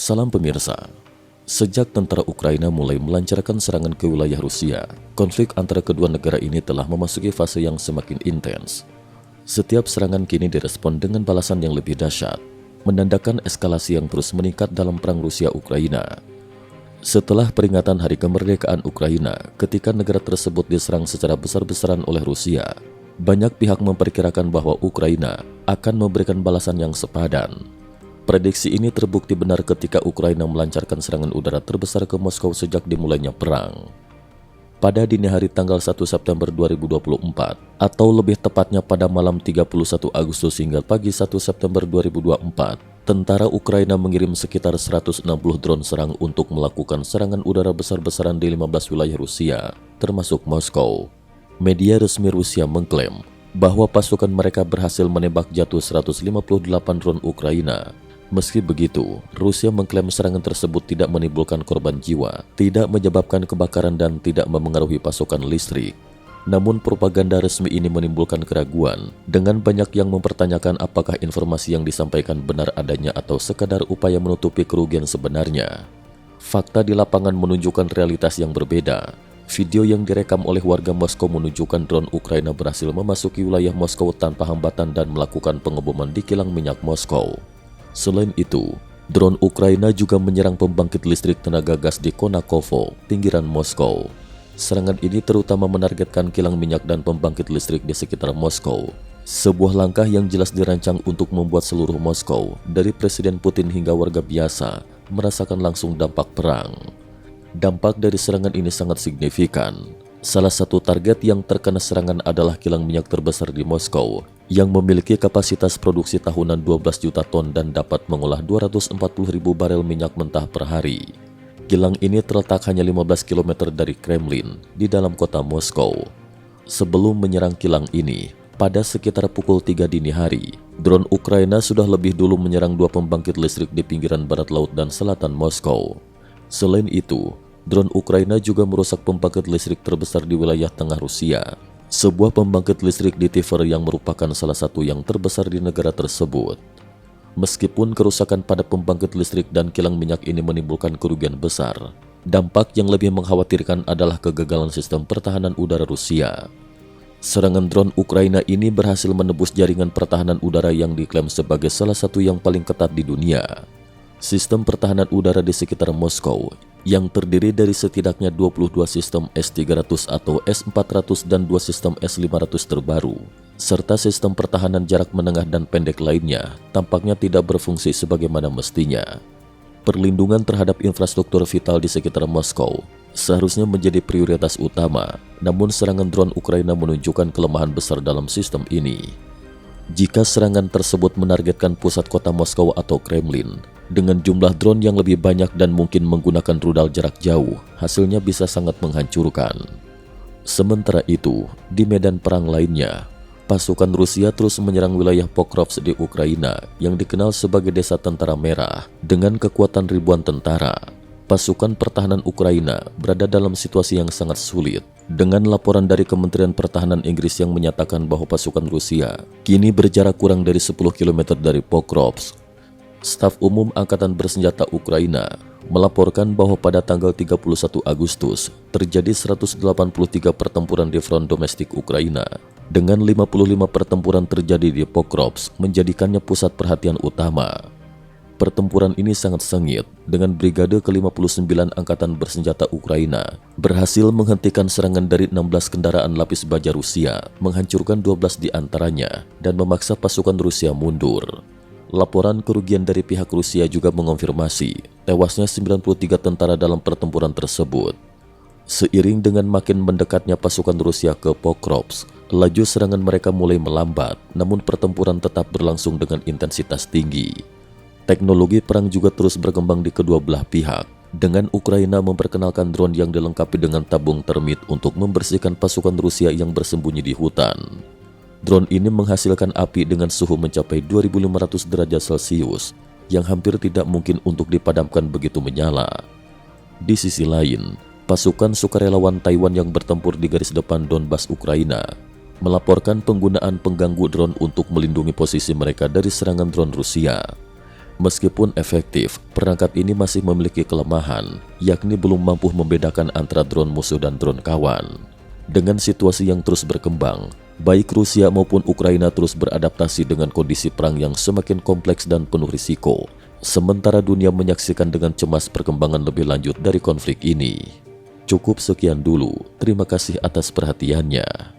Salam pemirsa. Sejak tentara Ukraina mulai melancarkan serangan ke wilayah Rusia, konflik antara kedua negara ini telah memasuki fase yang semakin intens. Setiap serangan kini direspon dengan balasan yang lebih dahsyat, menandakan eskalasi yang terus meningkat dalam perang Rusia-Ukraina. Setelah peringatan Hari Kemerdekaan Ukraina, ketika negara tersebut diserang secara besar-besaran oleh Rusia, banyak pihak memperkirakan bahwa Ukraina akan memberikan balasan yang sepadan. Prediksi ini terbukti benar ketika Ukraina melancarkan serangan udara terbesar ke Moskow sejak dimulainya perang. Pada dini hari tanggal 1 September 2024, atau lebih tepatnya pada malam 31 Agustus hingga pagi 1 September 2024, tentara Ukraina mengirim sekitar 160 drone serang untuk melakukan serangan udara besar-besaran di 15 wilayah Rusia, termasuk Moskow. Media resmi Rusia mengklaim bahwa pasukan mereka berhasil menembak jatuh 158 drone Ukraina. Meski begitu, Rusia mengklaim serangan tersebut tidak menimbulkan korban jiwa, tidak menyebabkan kebakaran dan tidak memengaruhi pasokan listrik. Namun propaganda resmi ini menimbulkan keraguan, dengan banyak yang mempertanyakan apakah informasi yang disampaikan benar adanya atau sekadar upaya menutupi kerugian sebenarnya. Fakta di lapangan menunjukkan realitas yang berbeda. Video yang direkam oleh warga Moskow menunjukkan drone Ukraina berhasil memasuki wilayah Moskow tanpa hambatan dan melakukan pengeboman di kilang minyak Moskow. Selain itu, drone Ukraina juga menyerang pembangkit listrik tenaga gas di Konakovo, pinggiran Moskow. Serangan ini terutama menargetkan kilang minyak dan pembangkit listrik di sekitar Moskow. Sebuah langkah yang jelas dirancang untuk membuat seluruh Moskow, dari Presiden Putin hingga warga biasa, merasakan langsung dampak perang. Dampak dari serangan ini sangat signifikan. Salah satu target yang terkena serangan adalah kilang minyak terbesar di Moskow, yang memiliki kapasitas produksi tahunan 12 juta ton dan dapat mengolah 240.000 barel minyak mentah per hari. Kilang ini terletak hanya 15 km dari Kremlin, di dalam kota Moskow. Sebelum menyerang kilang ini, pada sekitar pukul 3 dini hari, drone Ukraina sudah lebih dulu menyerang dua pembangkit listrik di pinggiran barat laut dan selatan Moskow. Selain itu, drone Ukraina juga merusak pembangkit listrik terbesar di wilayah tengah Rusia, sebuah pembangkit listrik di Tver yang merupakan salah satu yang terbesar di negara tersebut. Meskipun kerusakan pada pembangkit listrik dan kilang minyak ini menimbulkan kerugian besar, dampak yang lebih mengkhawatirkan adalah kegagalan sistem pertahanan udara Rusia. Serangan drone Ukraina ini berhasil menembus jaringan pertahanan udara yang diklaim sebagai salah satu yang paling ketat di dunia. Sistem pertahanan udara di sekitar Moskow yang terdiri dari setidaknya 22 sistem S-300 atau S-400 dan 2 sistem S-500 terbaru, serta sistem pertahanan jarak menengah dan pendek lainnya, tampaknya tidak berfungsi sebagaimana mestinya. Perlindungan terhadap infrastruktur vital di sekitar Moskow seharusnya menjadi prioritas utama, namun serangan drone Ukraina menunjukkan kelemahan besar dalam sistem ini. Jika serangan tersebut menargetkan pusat kota Moskow atau Kremlin, dengan jumlah drone yang lebih banyak dan mungkin menggunakan rudal jarak jauh, hasilnya bisa sangat menghancurkan. Sementara itu, di medan perang lainnya, pasukan Rusia terus menyerang wilayah Pokrovsk di Ukraina yang dikenal sebagai Desa Tentara Merah dengan kekuatan ribuan tentara. Pasukan pertahanan Ukraina berada dalam situasi yang sangat sulit, dengan laporan dari Kementerian Pertahanan Inggris yang menyatakan bahwa pasukan Rusia kini berjarak kurang dari 10 km dari Pokrovsk. Staf Umum Angkatan Bersenjata Ukraina melaporkan bahwa pada tanggal 31 Agustus terjadi 183 pertempuran di front domestik Ukraina, dengan 55 pertempuran terjadi di Pokrovsk menjadikannya pusat perhatian utama. Pertempuran ini sangat sengit, dengan Brigade ke-59 Angkatan Bersenjata Ukraina berhasil menghentikan serangan dari 16 kendaraan lapis baja Rusia, menghancurkan 12 di antaranya, dan memaksa pasukan Rusia mundur. Laporan kerugian dari pihak Rusia juga mengonfirmasi tewasnya 93 tentara dalam pertempuran tersebut. Seiring dengan makin mendekatnya pasukan Rusia ke Pokrovsk, laju serangan mereka mulai melambat, namun pertempuran tetap berlangsung dengan intensitas tinggi. Teknologi perang juga terus berkembang di kedua belah pihak, dengan Ukraina memperkenalkan drone yang dilengkapi dengan tabung termit untuk membersihkan pasukan Rusia yang bersembunyi di hutan. Drone ini menghasilkan api dengan suhu mencapai 2500 derajat Celcius yang hampir tidak mungkin untuk dipadamkan begitu menyala. Di sisi lain, pasukan sukarelawan Taiwan yang bertempur di garis depan Donbas Ukraina melaporkan penggunaan pengganggu drone untuk melindungi posisi mereka dari serangan drone Rusia. Meskipun efektif, perangkat ini masih memiliki kelemahan, yakni belum mampu membedakan antara drone musuh dan drone kawan. Dengan situasi yang terus berkembang, baik Rusia maupun Ukraina terus beradaptasi dengan kondisi perang yang semakin kompleks dan penuh risiko, sementara dunia menyaksikan dengan cemas perkembangan lebih lanjut dari konflik ini. Cukup sekian dulu, terima kasih atas perhatiannya.